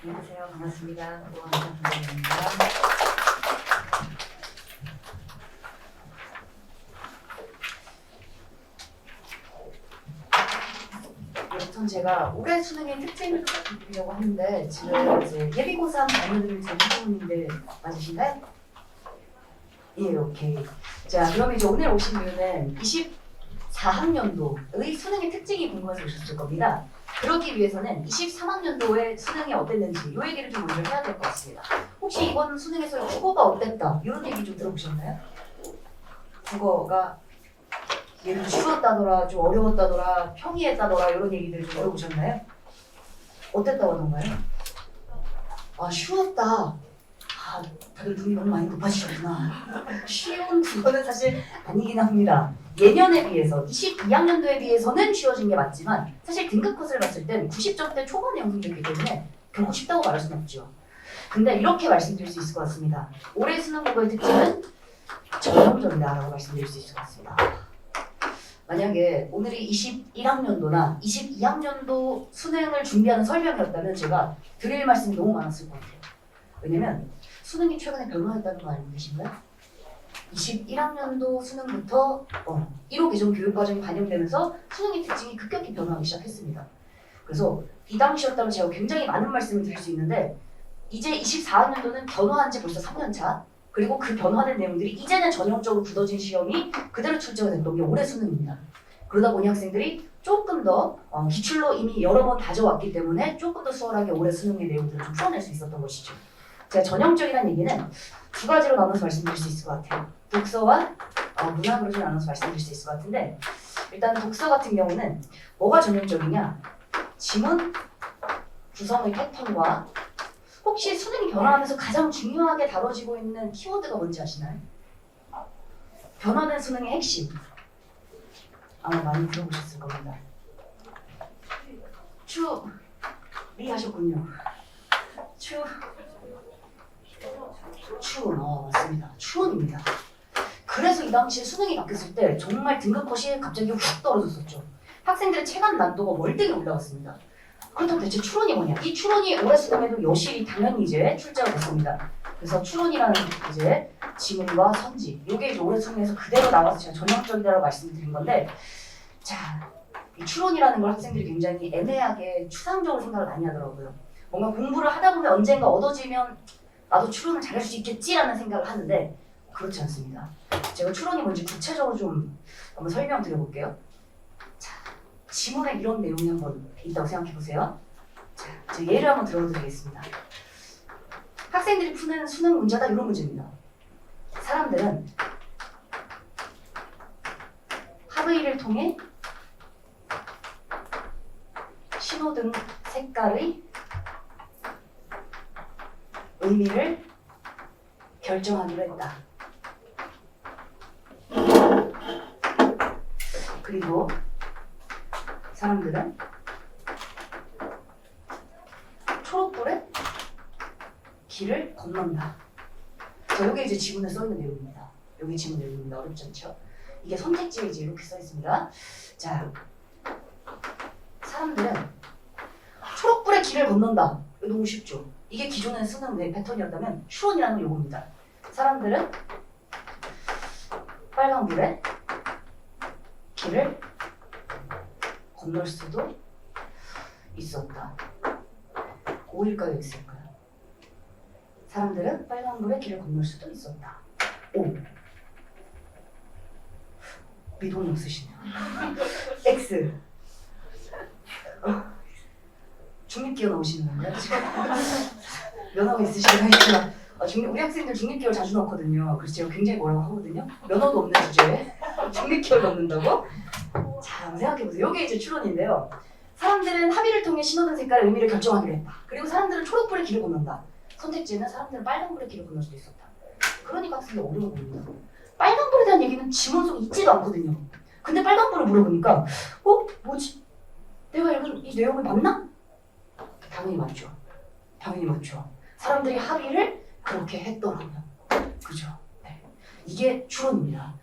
안녕하세요. 반갑습니다. 고원상 선생님입니다. 우선 제가 올해 수능의 특징을 드리려고 하는데 지금 이제 예비고3 자녀들을 제 부모님들 맞으신가요? 예, 오케이. 자, 그럼 이제 오늘 오신 이유는 24학년도의 수능의 특징이 궁금해서 오셨을 겁니다. 그러기 위해서는 23학년도의 수능이 어땠는지 이 얘기를 좀 먼저 해야 될 것 같습니다. 혹시 이번 수능에서 국어가 어땠다? 이런 얘기 좀 들어보셨나요? 국어가 예를 들어 쉬웠다더라, 좀 어려웠다더라, 평이했다더라 이런 얘기들 좀 들어보셨나요? 어땠다고 하던가요? 아, 쉬웠다. 아, 다들 눈이 너무 많이 높아지셨구나. 쉬운 국어는 사실 아니긴 합니다. 예년에 비해서 22학년도에 비해서는 쉬워진 게 맞지만 사실 등급 컷을 봤을 땐 90점대 초반에 형성됐기 때문에 결코 쉽다고 말할 수는 없죠. 근데 이렇게 말씀드릴 수 있을 것 같습니다. 올해 수능 국어의 특징은 전형적이다라고 말씀드릴 수 있을 것 같습니다. 만약에 오늘이 21학년도나 22학년도 수능을 준비하는 설명이었다면 제가 드릴 말씀이 너무 많았을 것 같아요. 왜냐면 수능이 최근에 변화했다는 거 알고 계신가요? 21학년도 수능부터 1호 개정 교육과정이 반영되면서 수능의 특징이 급격히 변화하기 시작했습니다. 그래서 이 당시였다면 제가 굉장히 많은 말씀을 드릴 수 있는데 이제 24학년도는 변화한 지 벌써 3년 차, 그리고 그 변화된 내용들이 이제는 전형적으로 굳어진 시험이 그대로 출제가 됐던 게 올해 수능입니다. 그러다 보니 학생들이 조금 더 기출로 이미 여러 번 다져왔기 때문에 조금 더 수월하게 올해 수능의 내용들을 좀 풀어낼 수 있었던 것이죠. 제가 전형적이라는 얘기는 두 가지로 나눠서 말씀드릴 수 있을 것 같아요. 독서와 문학으로 좀 나눠서 말씀드릴 수 있을 것 같은데, 일단 독서 같은 경우는 뭐가 전형적이냐? 지문 구성의 패턴과 혹시 수능이 변화하면서 가장 중요하게 다뤄지고 있는 키워드가 뭔지 아시나요? 변화된 수능의 핵심. 아마 많이 들어보셨을 겁니다. 하셨군요. 추론, 맞습니다. 추론입니다. 그래서 이 당시에 수능이 바뀌었을 때 정말 등급 컷이 갑자기 훅 떨어졌었죠. 학생들의 체감 난도가 월등히 올라갔습니다. 그렇다면 대체 추론이 뭐냐? 이 추론이 올해 수능에도 여실히 당연히 이제 출제가 됐습니다. 그래서 추론이라는 이제 지문과 선지, 이게 이제 올해 수능에서 그대로 나와서 제가 전형적이라고 말씀드린 건데, 자, 이 추론이라는 걸 학생들이 굉장히 애매하게 추상적으로 생각을 많이 하더라고요. 뭔가 공부를 하다 보면 언젠가 얻어지면 나도 추론을 잘할 수 있겠지라는 생각을 하는데 그렇지 않습니다. 제가 추론이 뭔지 구체적으로 좀 한번 설명드려볼게요. 자, 지문에 이런 내용이 한번 있다고 생각해보세요. 자, 제가 예를 한번 들어드리겠습니다. 학생들이 푸는 수능 문제다 이런 문제입니다. 사람들은 하브이를 통해 신호등 색깔의 의미를 결정하기로 했다. 그리고 사람들은 초록불에 길을 건넌다. 자, 여기 이제 지문에 써 있는 내용입니다. 여기 지문 내용입니다. 어렵지 않죠? 이게 선택지에 이제 이렇게 써 있습니다. 자, 사람들은 초록불에 길을 건넌다. 이거 너무 쉽죠? 이게 기존의 수능의 패턴이었다면 추론이라는 건 요겁니다. 사람들은 빨간불에 길을 건널 수도 있었다. O일까요? X일까요? 사람들은 빨간불에 길을 건널 수도 있었다. O. 미동이 없으시네요. X. 중립기어 나오시는 건가요? 면허가 있으시긴 하지만 우리 학생들 중립기어 자주 넣거든요. 그래서 제가 굉장히 뭐라고 하거든요. 면허도 없는 주제에 중립기어 넣는다고? 자, 한번 생각해보세요. 이게 이제 추론인데요. 사람들은 합의를 통해 신호등 색깔의 의미를 결정하기로 했다. 그리고 사람들은 초록불의 길을 건넌다. 선택지는 사람들은 빨간불의 길을 건널 수도 있었다. 그러니까 학생이 어려워 보입니다. 빨간불에 대한 얘기는 지문 속에 있지도 않거든요. 근데 빨간불을 물어보니까 뭐지? 내가 읽은 이 내용이 맞나? 당연히 맞죠. 당연히 맞죠. 사람들이 합의를 그렇게 했더라고요. 그죠? 네. 이게 추론입니다.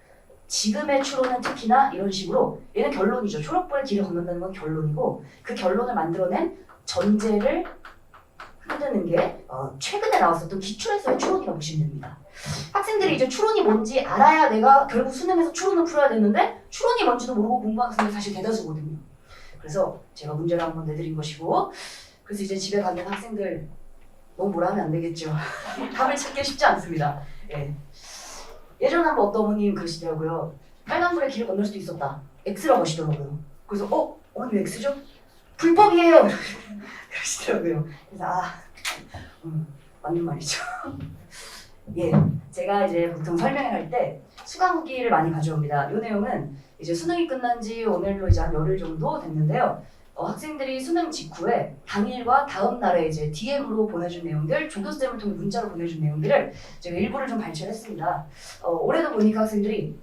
지금의 추론은 특히나 이런 식으로 얘는 결론이죠. 초록불의 길을 건넌다는 건 결론이고 그 결론을 만들어낸 전제를 흔드는 만드는 게 최근에 나왔었던 기출에서의 추론이라고 보시면 됩니다. 학생들이 이제 추론이 뭔지 알아야 내가 결국 수능에서 추론을 풀어야 되는데 추론이 뭔지도 모르고 공부하는 학생들이 사실 대다수거든요. 그래서 제가 문제를 한번 내드린 것이고, 그래서 이제 집에 가면 학생들 너무 뭐라 하면 안 되겠죠. 답을 찾기 쉽지 않습니다. 예. 예전에 한번 어떤 어머님 그러시더라고요. 빨간불에 길을 건널 수도 있었다. X라고 하시더라고요. 그래서 어머니 왜 X죠? 불법이에요. 그러시더라고요. 그래서 맞는 말이죠. 예, 제가 이제 보통 설명을 할 때 수강 후기를 많이 가져옵니다. 이 내용은 이제 수능이 끝난 지 오늘로 이제 한 열흘 정도 됐는데요. 학생들이 수능 직후에 당일과 다음 날에 이제 DM으로 보내준 내용들, 조교쌤을 통해 문자로 보내준 내용들을 제가 일부를 좀 발췌했습니다. 올해도 보니까 학생들이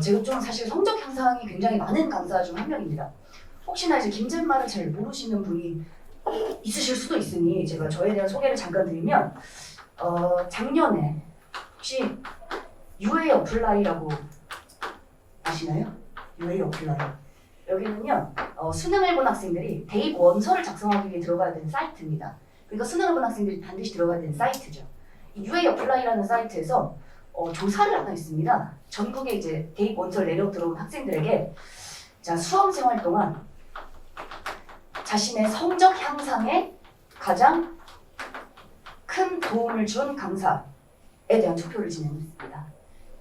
제가 좀 사실 성적 향상이 굉장히 많은 강사 중 한 명입니다. 혹시나 이제 김젠마를 잘 모르시는 분이 있으실 수도 있으니 제가 저에 대한 소개를 잠깐 드리면, 작년에 혹시 UA 어플라이라고 아시나요? UA 어플라이. 여기는요, 수능을 본 학생들이 대입 원서를 작성하기 위해 들어가야 되는 사이트입니다. 그러니까 수능을 본 학생들이 반드시 들어가야 되는 사이트죠. 이 UA 어플라이라는 사이트에서 조사를 하나 했습니다. 전국에 이제 대입 원서를 내려 들어온 학생들에게 자, 수험 생활 동안 자신의 성적 향상에 가장 큰 도움을 준 강사에 대한 투표를 진행했습니다.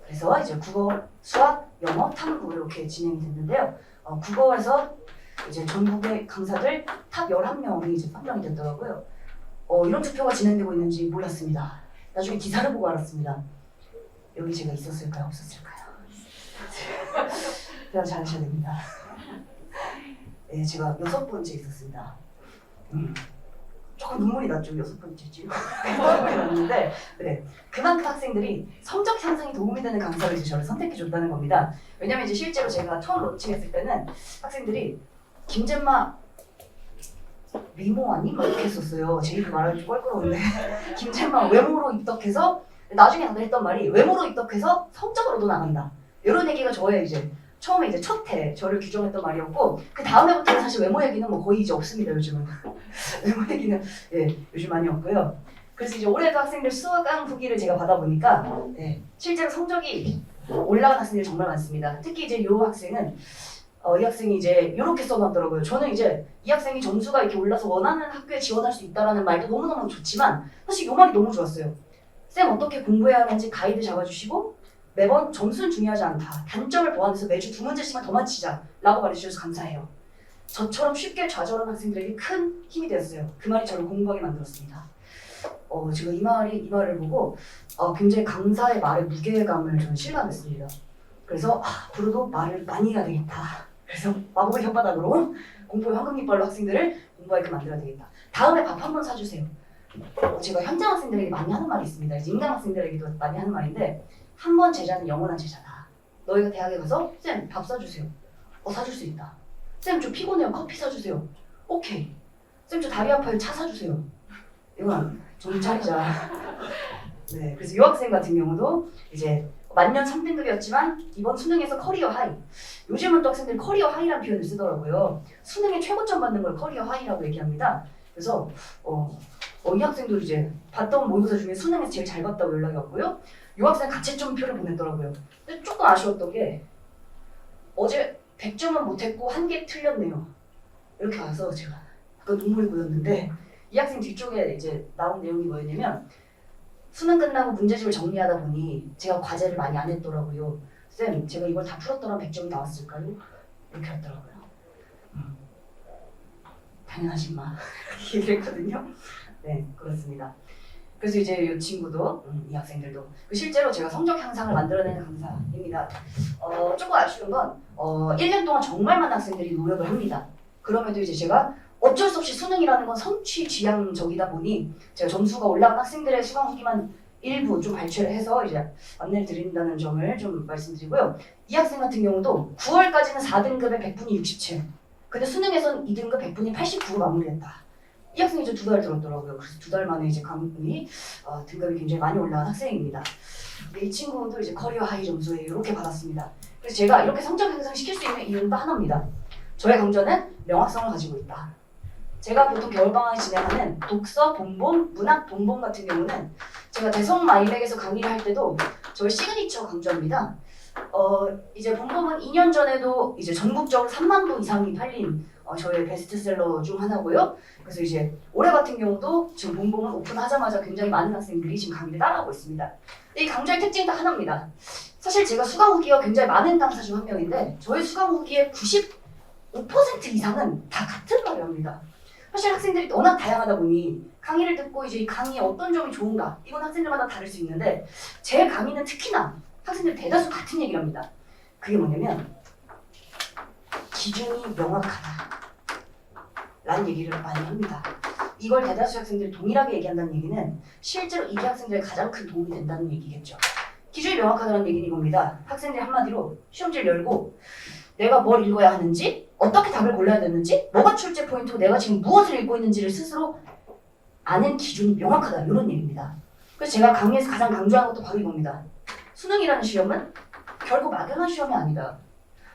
그래서 이제 국어, 수학, 영어, 탐구 이렇게 진행이 됐는데요. 국어에서 이제 전국의 강사들 탑 11명이 이제 판정이 됐더라고요. 이런 투표가 진행되고 있는지 몰랐습니다. 나중에 기사를 보고 알았습니다. 여기 제가 있었을까요? 없었을까요? 그냥 잘하셔야 됩니다. 네, 제가 6번째 있었습니다. 조금 눈물이 났죠. 6번째쯤. 눈물이 났는데, 네, 그만큼 학생들이 성적 향상에 도움이 되는 강사를 이제 저를 선택해 줬다는 겁니다. 왜냐면 이제 실제로 제가 처음 론칭했을 때는 학생들이 김젠마 미모 아니? 막 이렇게 했었어요. 제 입이 말하기 껄끄러운데 김젠마 외모로 입덕해서, 나중에 다들 했던 말이 외모로 입덕해서 성적으로도 나간다. 이런 얘기가 저의 이제 처음에 이제 첫 해 저를 규정했던 말이었고, 그 다음 해부터는 사실 외모 얘기는 뭐 거의 이제 없습니다. 요즘은 외모 얘기는 요즘 많이 없고요. 그래서 이제 올해도 학생들 수강 후기를 제가 받아보니까 실제로 성적이 올라간 학생들이 정말 많습니다. 특히 이제 이 학생은 이 학생이 이제 이렇게 써놨더라고요. 저는 이제 이 학생이 점수가 이렇게 올라서 원하는 학교에 지원할 수 있다라는 말도 너무너무 좋지만 사실 이 말이 너무 좋았어요. 쌤 어떻게 공부해야 하는지 가이드 잡아주시고 매번 점수는 중요하지 않다. 단점을 보완해서 매주 2문제씩만 더 맞히자 라고 말해주셔서 감사해요. 저처럼 쉽게 좌절한 학생들에게 큰 힘이 되었어요. 그 말이 저를 공부하게 만들었습니다. 제가 이 말을 보고 굉장히 강사의 말의 무게감을 저는 실감했습니다. 그래서 앞으로도 말을 많이 해야 되겠다. 그래서 마법의 혓바닥으로 공포의 황금이빨로 학생들을 공부하게 만들어야 되겠다. 다음에 밥 한 번 사주세요. 제가 현장 학생들에게 많이 하는 말이 있습니다. 이제 인강 학생들에게도 많이 하는 말인데, 한 번 제자는 영원한 제자다. 너희가 대학에 가서 쌤 밥 사주세요. 사줄 수 있다. 쌤 저 피곤해요. 커피 사주세요. 오케이. 쌤 저 다리 아파요. 차 사주세요. 이건 좀 차리자. 네, 그래서 이 학생 같은 경우도 이제 만년 3등급이었지만 이번 수능에서 커리어 하이. 요즘은 또 학생들이 커리어 하이라는 표현을 쓰더라고요. 수능에 최고점 받는 걸 커리어 하이라고 얘기합니다. 그래서 이 학생도 이제 봤던 모의고사 중에 수능에서 제일 잘 봤다고 연락이 왔고요. 이 학생 가채점표를 보냈더라고요. 근데 조금 아쉬웠던 게 어제 100점은 못했고 1개 틀렸네요. 이렇게 와서 제가 약간 눈물이 고였는데, 이 학생 뒤쪽에 이제 나온 내용이 뭐였냐면, 수능 끝나고 문제집을 정리하다 보니 제가 과제를 많이 안 했더라고요. 쌤, 제가 이걸 다 풀었더라면 100점이 나왔을까요? 이렇게 했더라고요. 당연하지 마. 이렇게 얘기를 했거든요. 네, 그렇습니다. 그래서 이제 이 친구도, 이 학생들도 실제로 제가 성적 향상을 만들어내는 강사입니다. 조금 아쉬운 건 1년 동안 정말 많은 학생들이 노력을 합니다. 그럼에도 이제 제가 어쩔 수 없이 수능이라는 건 성취 지향적이다 보니 제가 점수가 올라간 학생들의 수강 후기만 일부 좀 발췌를 해서 이제 안내를 드린다는 점을 좀 말씀드리고요. 이 학생 같은 경우도 9월까지는 4등급에 100분이 67. 근데 수능에선 2등급 100분이 89로 마무리했다. 이 학생이 이제 2달 들었더라고요. 그래서 2달 만에 이제 강의 등급이 굉장히 많이 올라간 학생입니다. 근데 이 친구도 이제 커리어 하이 점수에 이렇게 받았습니다. 그래서 제가 이렇게 성적 향상 시킬 수 있는 이유는 또 하나입니다. 저의 강좌는 명확성을 가지고 있다. 제가 보통 겨울방학에 진행하는 독서 본본, 문학 본본 같은 경우는 제가 대성 마이백에서 강의를 할 때도 저희 시그니처 강좌입니다. 이제 본본은 2년 전에도 이제 전국적으로 3만 부 이상이 팔린 저의 베스트셀러 중 하나고요. 그래서 이제 올해 같은 경우도 지금 본본은 오픈하자마자 굉장히 많은 학생들이 지금 강의를 따라하고 있습니다. 이 강좌의 특징이 딱 하나입니다. 사실 제가 수강 후기가 굉장히 많은 강사 중 한 명인데 저희 수강 후기의 95% 이상은 다 같은 말을 합니다. 사실 학생들이 워낙 다양하다 보니 강의를 듣고 이제 이 강의의 어떤 점이 좋은가 이건 학생들마다 다를 수 있는데 제 강의는 특히나 학생들 대다수 같은 얘기를 합니다. 그게 뭐냐면 기준이 명확하다 라는 얘기를 많이 합니다. 이걸 대다수 학생들이 동일하게 얘기한다는 얘기는 실제로 이게 학생들의 가장 큰 도움이 된다는 얘기겠죠. 기준이 명확하다는 얘기는 이겁니다. 학생들이 한마디로 시험지를 열고 내가 뭘 읽어야 하는지 어떻게 답을 골라야 되는지 뭐가 출제 포인트고 내가 지금 무엇을 읽고 있는지를 스스로 아는 기준이 명확하다 이런 얘기입니다. 그래서 제가 강의에서 가장 강조하는 것도 바로 이겁니다. 수능이라는 시험은 결국 막연한 시험이 아니다.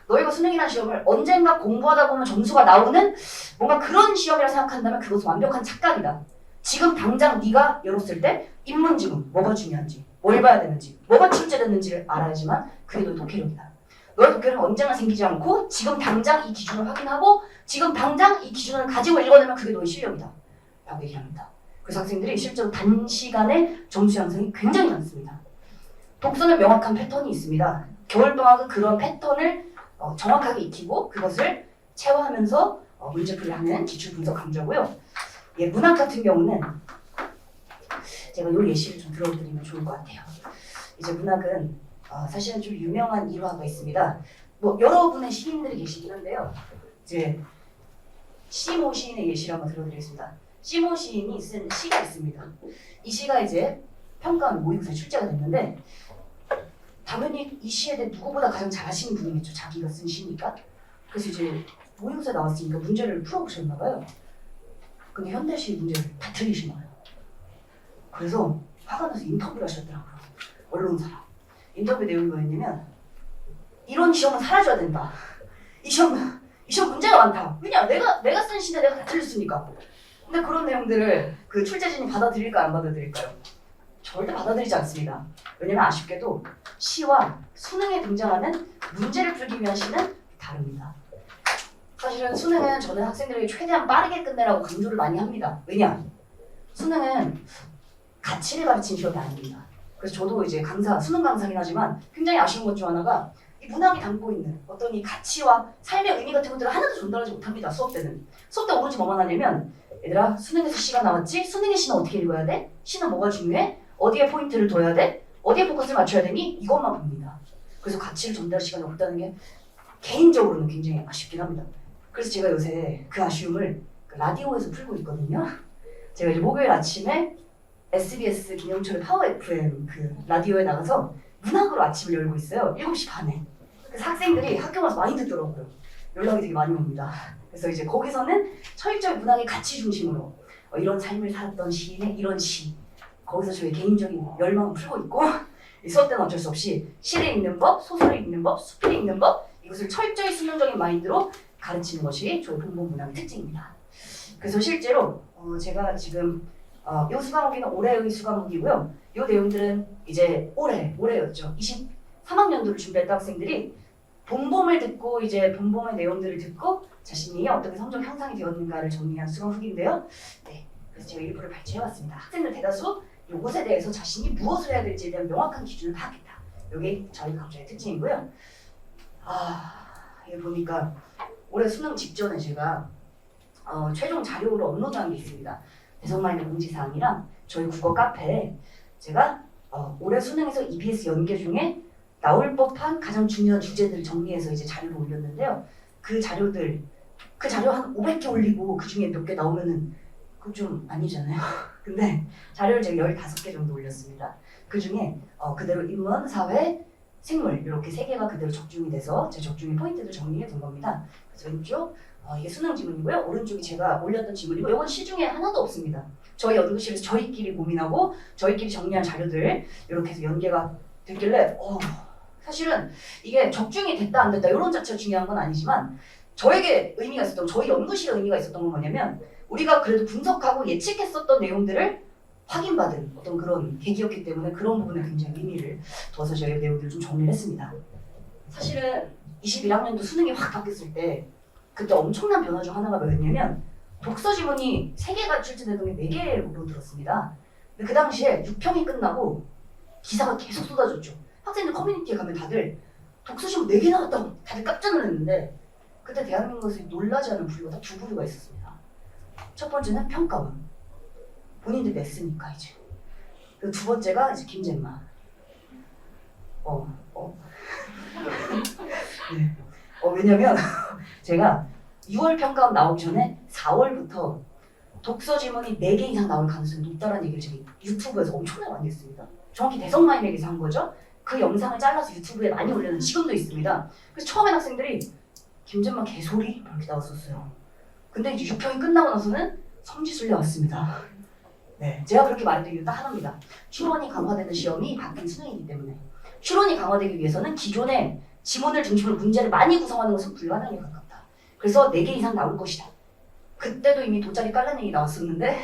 너희가 수능이라는 시험을 언젠가 공부하다 보면 점수가 나오는 뭔가 그런 시험이라 생각한다면 그것은 완벽한 착각이다. 지금 당장 네가 열었을 때 인문지문 뭐가 중요한지 뭘 봐야 되는지 뭐가 출제됐는지를 알아야지만 그게 너의 독해력이다. 너의 독해력은 언젠가 생기지 않고 지금 당장 이 기준을 확인하고 지금 당장 이 기준을 가지고 읽어내면 그게 너의 실력이다 라고 얘기를 합니다. 그래서 학생들이 실제로 단시간에 점수 향상이 굉장히 많습니다. 독서는 명확한 패턴이 있습니다. 겨울방학은 그런 패턴을 정확하게 익히고 그것을 체화하면서 문제풀이를 하는 기출분석 강좌고요. 예, 문학 같은 경우는 제가 이 예시를 좀 들어드리면 좋을 것 같아요. 이제 문학은 사실은 좀 유명한 일화가 있습니다. 뭐 여러분의 시인들이 계시긴 한데요. 이제 시모 시인의 예시를 한번 들어드리겠습니다. 시모 시인이 쓴 시가 있습니다. 이 시가 이제 평가원 모의고사에 출제가 됐는데 당연히 이 시에 대해 누구보다 가장 잘하시는 분이겠죠. 자기가 쓴 시니까. 그래서 이제 모의고사에 나왔으니까 문제를 풀어보셨나 봐요. 근데 현대시 문제를 다 틀리신 거예요. 그래서 화가 나서 인터뷰를 하셨더라고요. 언론사랑. 인터뷰 내용이 뭐였냐면 이런 시험은 사라져야 된다. 이 시험 문제가 많다. 왜냐? 내가 쓴 시인데 내가 다 틀렸으니까. 근데 그런 내용들을 그 출제진이 받아들일까요? 안 받아들일까요? 절대 받아들이지 않습니다. 왜냐면 아쉽게도 시와 수능에 등장하는 문제를 풀기 위한 시는 다릅니다. 사실은 수능은 저는 학생들에게 최대한 빠르게 끝내라고 강조를 많이 합니다. 왜냐? 수능은 가치를 가르치는 시험이 아닙니다. 그래서 저도 이제 수능 강사긴 하지만 굉장히 아쉬운 것 중 하나가 이 문학이 담고 있는 어떤 이 가치와 삶의 의미 같은 것들을 하나도 전달하지 못합니다. 수업 때는. 수업 때 오로지 뭐만 하냐면 얘들아 수능에서 시가 나왔지? 수능의 시는 어떻게 읽어야 돼? 시는 뭐가 중요해? 어디에 포인트를 둬야 돼? 어디에 포커스를 맞춰야 되니? 이것만 봅니다. 그래서 가치를 전달할 시간이 없다는 게 개인적으로는 굉장히 아쉽긴 합니다. 그래서 제가 요새 그 아쉬움을 라디오에서 풀고 있거든요. 제가 이제 목요일 아침에 SBS 김영철의 파워 FM 그 라디오에 나가서 문학으로 아침을 열고 있어요. 7시 반에. 그래서 학생들이 학교 가서 많이 듣더라고요. 연락이 되게 많이 옵니다. 그래서 이제 거기서는 철저히 문학의 가치 중심으로 이런 삶을 살았던 시인의 이런 시 거기서 저희 개인적인 열망을 풀고 있고 이 수업 때는 어쩔 수 없이 시를 읽는 법, 소설을 읽는 법, 수필을 읽는 법 이것을 철저히 수능적인 마인드로 가르치는 것이 저희 본본 문학의 특징입니다. 그래서 실제로 제가 지금 이 수강후기는 올해의 수강후기고요. 이 내용들은 이제 올해였죠. 23학년도를 준비했던 학생들이 본봄을 듣고 이제 본봄의 내용들을 듣고 자신이 어떻게 성적 향상이 되었는가를 정리한 수강후기인데요. 네, 그래서 제가 일부를 발췌해왔습니다. 학생들 대다수 이것에 대해서 자신이 무엇을 해야 될지에 대한 명확한 기준을 파악했다. 이게 저희 강좌의 특징이고요. 이거 보니까 올해 수능 직전에 제가 최종 자료를 업로드한 게 있습니다. 대성마인드 공지사항이랑 저희 국어 카페에 제가 올해 수능에서 EBS 연계 중에 나올 법한 가장 중요한 주제들을 정리해서 이제 자료를 올렸는데요. 그 자료 한 500개 올리고 그 중에 몇 개 나오면은 그거 좀 아니잖아요. 근데 자료를 제가 15개 정도 올렸습니다. 그 중에 그대로 인문, 사회, 생물 이렇게 3개가 그대로 적중이 돼서 제 적중의 포인트를 정리해 둔 겁니다. 그래서 왼쪽 이게 수능 지문이고요. 오른쪽이 제가 올렸던 지문이고 이건 시중에 하나도 없습니다. 저희 연구실에서 저희끼리 고민하고 저희끼리 정리한 자료들 이렇게 해서 연계가 됐길래 사실은 이게 적중이 됐다 안 됐다 이런 자체가 중요한 건 아니지만 저에게 의미가 있었던 저희 연구실에 의미가 있었던 건 뭐냐면 우리가 그래도 분석하고 예측했었던 내용들을 확인받은 어떤 그런 계기였기 때문에 그런 부분에 굉장히 의미를 둬서 저희 내용들을 좀 정리를 했습니다. 사실은 21학년도 수능이 확 바뀌었을 때 그때 엄청난 변화 중 하나가 뭐였냐면 독서 지문이 3개가 출제되던 게 4개로 들었습니다. 근데 그 당시에 6평이 끝나고 기사가 계속 쏟아졌죠. 학생들 커뮤니티에 가면 다들 독서 지문 4개 나왔다고 다들 깜짝 놀랐는데 그때 대한민국에서 놀라지 않은 부류가 딱 2부류가 있었습니다. 첫 번째는 평가원. 본인들 냈으니까 이제. 그 두 번째가 이제 김잼마. 네. 왜냐면 제가 6월 평가원 나오기 전에 4월부터 독서 지문이 4개 이상 나올 가능성이 높다는 얘기를 제가 유튜브에서 엄청나게 많이 했습니다. 정확히 대성마임에게서 한 거죠. 그 영상을 잘라서 유튜브에 많이 올려놓은 지금도 있습니다. 그래서 처음엔 학생들이 김잼마 개소리 이렇게 나왔었어요. 근데 이제 6평이 끝나고 나서는 성지순례 왔습니다. 네, 제가 그렇게 말했던 이유 딱 하나입니다. 추론이 강화되는 시험이 바뀐 수능이기 때문에 추론이 강화되기 위해서는 기존의 지문을 중심으로 문제를 많이 구성하는 것은 불가능에 가깝다. 그래서 4개 이상 나올 것이다. 그때도 이미 돗자리 깔는 얘기 나왔었는데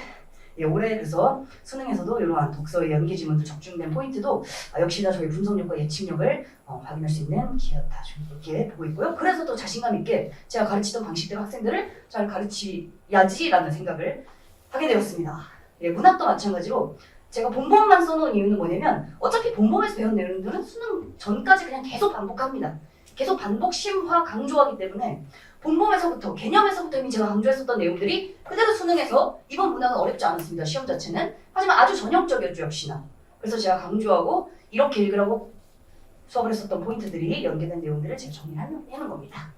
올해 그래서 수능에서도 이러한 독서의 연계 지문들 적중된 포인트도 역시나 저희 분석력과 예측력을 확인할 수 있는 기회였다. 이렇게 보고 있고요. 그래서 또 자신감 있게 제가 가르치던 방식대로 학생들을 잘 가르치야지라는 생각을 하게 되었습니다. 문학도 마찬가지로 제가 본범만 써놓은 이유는 뭐냐면 어차피 본범에서 배운 내용들은 수능 전까지 그냥 계속 반복합니다. 계속 반복 심화 강조하기 때문에 본범에서부터 개념에서부터 이미 제가 강조했었던 내용들이 그대로 수능에서 이번 문항은 어렵지 않았습니다. 시험 자체는. 하지만 아주 전형적이었죠. 역시나. 그래서 제가 강조하고 이렇게 읽으라고 수업을 했었던 포인트들이 연계된 내용들을 제가 정리하는 겁니다.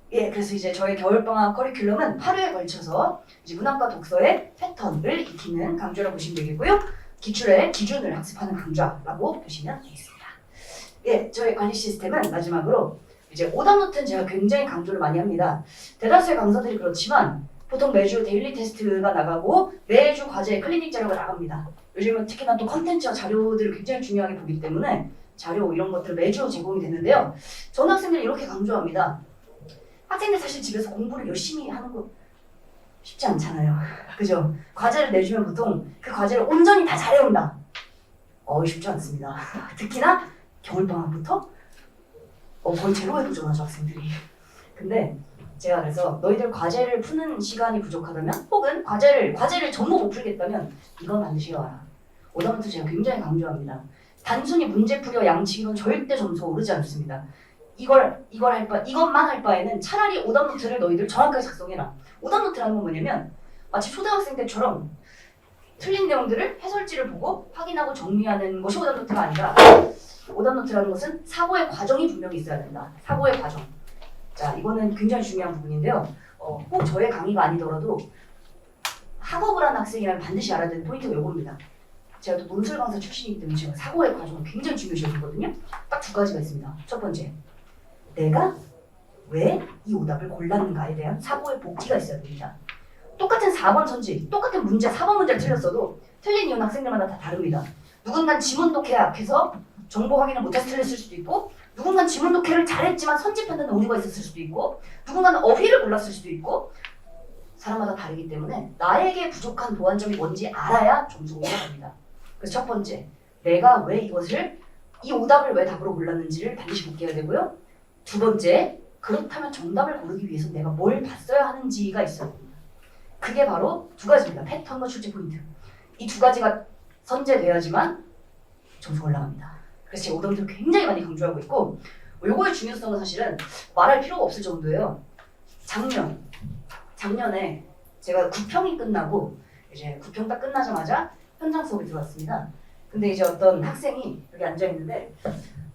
그래서 이제 저의 겨울방학 커리큘럼은 8회에 걸쳐서 이제 문학과 독서의 패턴을 익히는 강좌라고 보시면 되겠고요. 기출의 기준을 학습하는 강좌라고 보시면 되겠습니다. 저의 관리 시스템은 마지막으로 이제 오답 노트는 제가 굉장히 강조를 많이 합니다. 대다수의 강사들이 그렇지만 보통 매주 데일리 테스트가 나가고 매주 과제 클리닉 자료가 나갑니다. 요즘은 특히나 또 컨텐츠와 자료들을 굉장히 중요하게 보기 때문에 자료 이런 것들 매주 제공이 되는데요. 전 학생들이 이렇게 강조합니다. 학생들 사실 집에서 공부를 열심히 하는 거 쉽지 않잖아요. 그죠? 과제를 내주면 보통 그 과제를 온전히 다 잘해온다. 쉽지 않습니다. 특히나 겨울방학부터 거의 제로에 도전하죠 학생들이. 근데 제가 그래서 너희들 과제를 푸는 시간이 부족하다면 혹은 과제를 전부 못 풀겠다면 이건 반드시 해와라. 오답노트 제가 굉장히 강조합니다. 단순히 문제 풀이와 양치기로는 절대 점수가 오르지 않습니다. 이것만 할 바에는 차라리 오답노트를 너희들 정확하게 작성해라. 오답노트라는 건 뭐냐면 마치 초등학생 때처럼 틀린 내용들을 해설지를 보고 확인하고 정리하는 것이 오답노트가 아니라 오답노트라는 것은 사고의 과정이 분명히 있어야 된다. 사고의 과정. 자, 이거는 굉장히 중요한 부분인데요. 꼭 저의 강의가 아니더라도 학업을 하는 학생이라면 반드시 알아야 되는 포인트가 이겁니다. 제가 또 논술 강사 출신이기 때문에 제가 사고의 과정을 굉장히 중요시 여기거든요. 딱 2가지가 있습니다. 첫 번째, 내가 왜 이 오답을 골랐는가에 대한 사고의 복기가 있어야 됩니다. 똑같은 4번 천지, 똑같은 문제, 4번 문제를 틀렸어도 틀린 이유는 학생들마다 다 다릅니다. 누군가는 지문 독해에 약해서 정보 확인을 못해서 틀렸을 수도 있고 누군가는 지문 독해를 잘했지만 선지 판단에 오류가 있었을 수도 있고 누군가는 어휘를 몰랐을 수도 있고 사람마다 다르기 때문에 나에게 부족한 보완점이 뭔지 알아야 점수가 올라갑니다. 그래서 첫 번째, 내가 왜 이 오답을 왜 답으로 골랐는지를 반드시 복기해야 되고요. 두 번째, 그렇다면 정답을 고르기 위해서 내가 뭘 봤어야 하는지가 있어야 됩니다. 그게 바로 2가지입니다. 패턴과 출제 포인트. 이 2가지가 선제돼야지만 점수가 올라갑니다. 그래서 제가 오답을 굉장히 많이 강조하고 있고 요거의 중요성은 사실은 말할 필요가 없을 정도예요. 작년에 제가 9평이 끝나고 이제 9평 딱 끝나자마자 현장 수업에 들어왔습니다. 근데 이제 어떤 학생이 여기 앉아있는데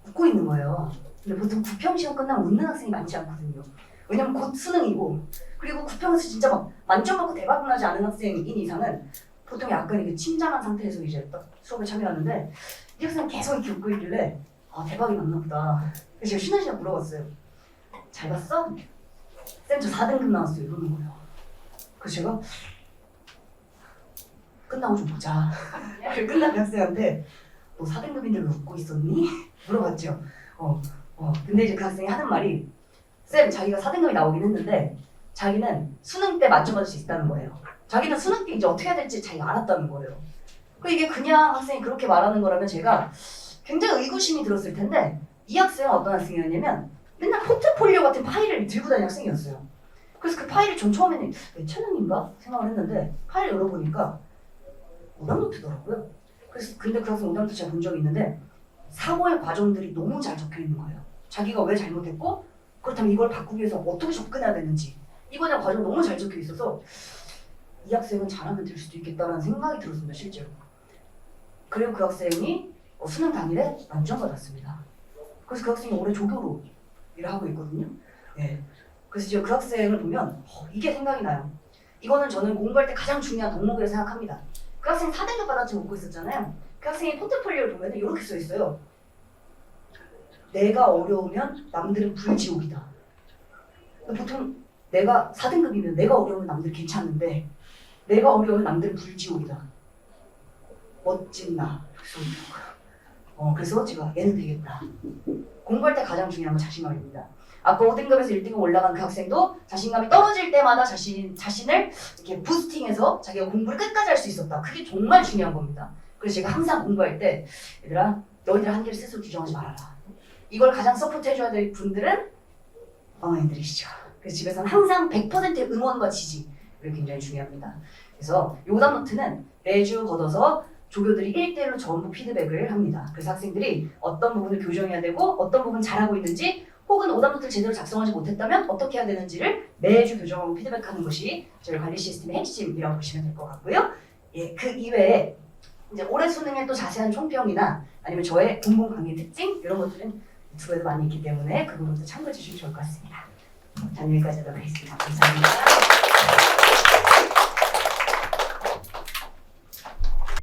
웃고 있는 거예요. 근데 보통 9평 시험 끝나면 웃는 학생이 많지 않거든요. 왜냐면 곧 수능이고 그리고 9평에서 진짜 막 만점 받고 대박 나지 않은 학생인 이상은 보통 약간 이게 침잠한 상태에서 이제 딱 수업에 참여하는데 이 학생이 계속 이렇게 웃고 있길래 대박이 났나 보다. 그래서 제가 쉬는 시간 물어봤어요. 잘 봤어? 쌤 저 4등급 나왔어요. 이러는 거예요. 그래서 제가 끝나고 좀 보자. 끝난 학생한테 너 4등급인데 왜 웃고 있었니? 물어봤죠. 근데 이제 그 학생이 하는 말이 쌤 자기가 4등급이 나오긴 했는데 자기는 수능 때 만점받을 수 있다는 거예요. 자기는 수능 때 이제 어떻게 해야 될지 자기가 알았다는 거예요. 이게 그냥 학생이 그렇게 말하는 거라면 제가 굉장히 의구심이 들었을 텐데 이 학생은 어떤 학생이었냐면 맨날 포트폴리오 같은 파일을 들고 다니는 학생이었어요. 그래서 그 파일이 전 처음에는 천연인가 생각을 했는데 파일을 열어보니까 오답노트더라고요. 그래서 근데 그 학생 오답노트 제가 본 적이 있는데 사고의 과정들이 너무 잘 적혀 있는 거예요. 자기가 왜 잘못했고 그렇다면 이걸 바꾸기 위해서 어떻게 접근해야 되는지 이거에 대한 과정이 너무 잘 적혀 있어서 이 학생은 잘하면 될 수도 있겠다라는 생각이 들었습니다. 실제로. 그리고 그 학생이 수능 당일에 만점 받았습니다. 그래서 그 학생이 올해 조교로 일을 하고 있거든요. 네. 그래서 이제 그 학생을 보면 이게 생각이 나요. 이거는 저는 공부할 때 가장 중요한 덕목이라고 생각합니다. 그 학생 4등급 받았지 먹고 있었잖아요. 그 학생의 포트폴리오를 보면 이렇게 써 있어요. 내가 어려우면 남들은 불지옥이다. 보통 내가 4등급이면 내가 어려우면 남들 괜찮은데 내가 어려우면 남들은 불지옥이다. 멋진 나. 그래서 제가 얘는 되겠다. 공부할 때 가장 중요한 건 자신감입니다. 아까 5등급에서 1등급 올라간 그 학생도 자신감이 떨어질 때마다 자신을 이렇게 부스팅해서 자기가 공부를 끝까지 할 수 있었다. 그게 정말 중요한 겁니다. 그래서 제가 항상 공부할 때 얘들아 너희들 한계를 스스로 규정하지 말아라. 이걸 가장 서포트 해줘야 될 분들은 어머니들이시죠. 그래서 집에서는 항상 100%의 응원과 지지 이게 굉장히 중요합니다. 그래서 이 오답노트는 매주 걷어서 조교들이 1대1로 전부 피드백을 합니다. 그래서 학생들이 어떤 부분을 교정해야 되고 어떤 부분 잘하고 있는지 혹은 오답노트를 제대로 작성하지 못했다면 어떻게 해야 되는지를 매주 교정하고 피드백하는 것이 저희 관리 시스템의 핵심이라고 보시면 될 것 같고요. 예, 그 이외에 이제 올해 수능의 또 자세한 총평이나 아니면 저의 공공 강의 특징 이런 것들은 유튜브에도 많이 있기 때문에 그 부분도 참고해 주시면 좋을 것 같습니다. 자, 여기까지 하도록 하겠습니다. 감사합니다.